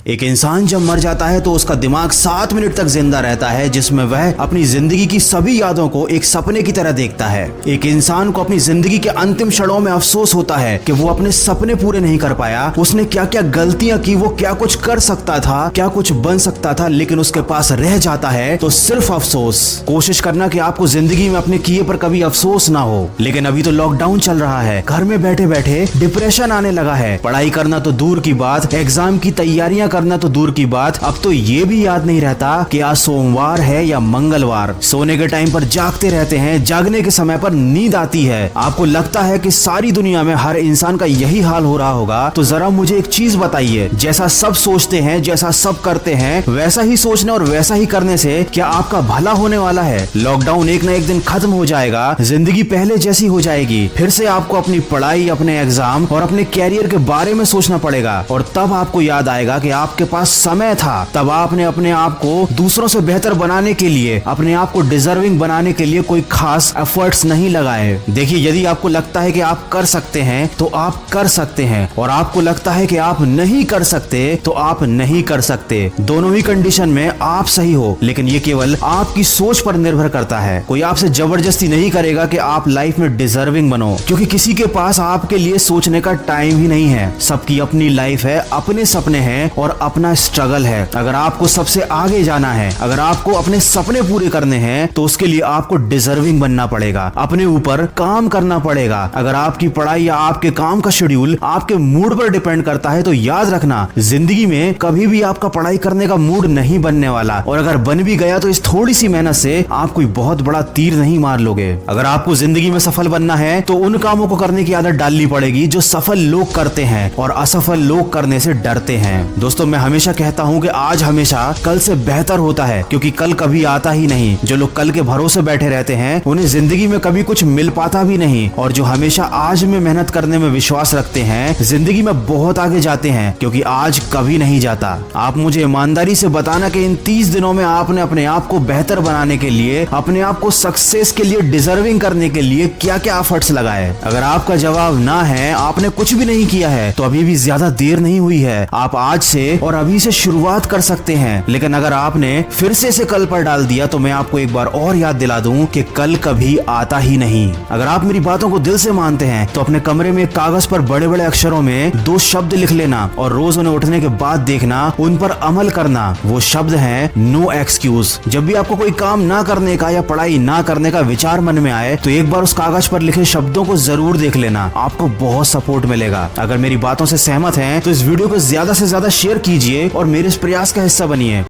एक इंसान जब मर जाता है तो उसका दिमाग 7 मिनट तक जिंदा रहता है, जिसमें वह अपनी जिंदगी की सभी यादों को एक सपने की तरह देखता है। एक इंसान को अपनी जिंदगी के अंतिम क्षणों में अफसोस होता है कि वो अपने सपने पूरे नहीं कर पाया। उसने क्या क्या गलतियां की, वो क्या कुछ कर सकता था, क्या कुछ बन सकता था, लेकिन उसके पास रह जाता है तो सिर्फ अफसोस। कोशिश करना कि आपको जिंदगी में अपने किए पर कभी अफसोस ना हो। लेकिन अभी तो लॉकडाउन चल रहा है, घर में बैठे बैठे डिप्रेशन आने लगा है। पढ़ाई करना तो दूर की बात, एग्जाम की तैयारियां करना तो दूर की बात, अब तो ये भी याद नहीं रहता कि आज सोमवार है या मंगलवार। सोने के टाइम पर जागते रहते हैं, जागने के समय पर नींद आती है। आपको लगता है कि सारी दुनिया में हर इंसान का यही हाल हो रहा होगा। तो जरा मुझे एक चीज बताइए, जैसा सब सोचते हैं, जैसा सब करते हैं, वैसा ही सोचने और वैसा ही करने से क्या आपका भला होने वाला है? लॉकडाउन एक न एक दिन खत्म हो जाएगा, जिंदगी पहले जैसी हो जाएगी। फिर से आपको अपनी पढ़ाई, अपने एग्जाम और अपने कैरियर के बारे में सोचना पड़ेगा। और तब आपको याद आएगा कि आपके पास समय था। तब आपने अपने आप को दूसरों से बेहतर बनाने के लिए, अपने आप को डिजर्विंग बनाने के लिए कोई खास एफर्ट्स नहीं लगाए। देखिए, यदि आपको लगता है कि आप कर सकते हैं तो आप कर सकते हैं, और आपको लगता है कि आप नहीं कर सकते तो आप नहीं कर सकते। दोनों ही कंडीशन में आप सही हो, लेकिन ये केवल आपकी सोच पर निर्भर करता है। कोई आपसे जबरदस्ती नहीं करेगा कि आप लाइफ में डिजर्विंग बनो, क्योंकि किसी के पास आपके लिए सोचने का टाइम ही नहीं है। सबकी अपनी लाइफ है, अपने सपने हैं और अपना स्ट्रगल है। अगर आपको सबसे आगे जाना है, अगर आपको अपने सपने पूरे करने हैं, तो उसके लिए आपको डिजर्विंग बनना पड़ेगा, अपने ऊपर काम करना पड़ेगा। अगर आपकी पढ़ाई या आपके काम का शेड्यूल आपके मूड पर डिपेंड करता है, तो याद रखना, जिंदगी में कभी भी आपका पढ़ाई करने का मूड नहीं बनने वाला। और अगर बन भी गया तो इस थोड़ी सी मेहनत से आप कोई बहुत बड़ा तीर नहीं मार लोगे। अगर आपको जिंदगी में सफल बनना है तो उन कामों को करने की आदत डालनी पड़ेगी जो सफल लोग करते हैं और असफल लोग करने से डरते हैं। दोस्तों, मैं हमेशा कहता हूँ कि आज हमेशा कल से बेहतर होता है, क्योंकि कल कभी आता ही नहीं। जो लोग कल के भरोसे बैठे रहते हैं, उन्हें जिंदगी में कभी कुछ मिल पाता भी नहीं। और जो हमेशा आज में मेहनत करने में विश्वास रखते हैं, जिंदगी में बहुत आगे जाते हैं, क्योंकि आज कभी नहीं जाता। आप मुझे ईमानदारी से बताना कि इन 30 दिनों में आपने अपने आप को बेहतर बनाने के लिए, अपने आप को सक्सेस के लिए, डिजर्विंग करने के लिए क्या क्या एफर्ट्स लगाए? अगर आपका जवाब ना है, आपने कुछ भी नहीं किया है, तो अभी भी ज्यादा देर नहीं हुई है। आप आज से और अभी से शुरुआत कर सकते हैं। लेकिन अगर आपने फिर से इसे कल पर डाल दिया, तो मैं आपको एक बार और याद दिला दूं कि कल कभी आता ही नहीं। अगर आप मेरी बातों को दिल से मानते हैं तो अपने कमरे में कागज पर बड़े बड़े अक्षरों में 2 शब्द लिख लेना और रोज उन्हें उठने के बाद देखना, उन पर अमल करना। वो शब्द हैं नो एक्सक्यूज। जब भी आपको कोई काम ना करने का या पढ़ाई ना करने का विचार मन में आए, तो एक बार उस कागज पर लिखे शब्दों को जरूर देख लेना, आपको बहुत सपोर्ट मिलेगा। अगर मेरी बातों से सहमत हैं तो इस वीडियो को ज्यादा से ज्यादा शेयर कीजिए और मेरे इस प्रयास का हिस्सा बनिए।